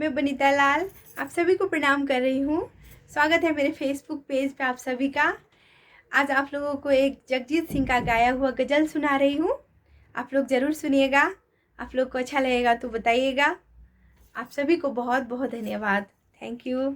मैं बनीता लाल आप सभी को प्रणाम कर रही हूँ। स्वागत है मेरे फेसबुक पेज पे आप सभी का। आज आप लोगों को एक जगजीत सिंह का गाया हुआ गज़ल सुना रही हूँ। आप लोग ज़रूर सुनिएगा। आप लोग को अच्छा लगेगा तो बताइएगा। आप सभी को बहुत बहुत धन्यवाद। Thank you.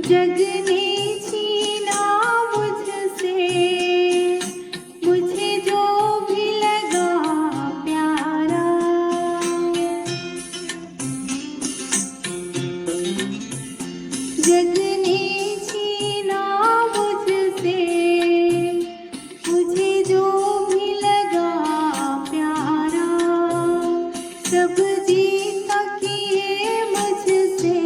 जग ने छीना मुझसे मुझे जो भी लगा प्यारा, जग ने छीना मुझसे मुझे जो भी लगा प्यारा, सब जीता किए मुझसे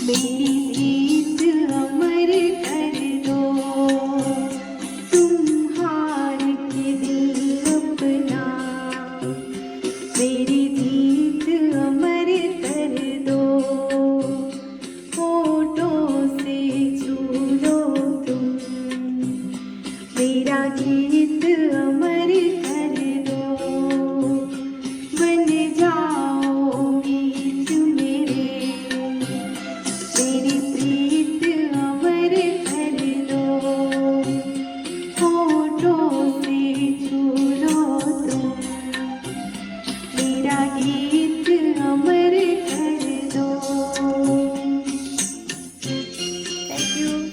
मेरी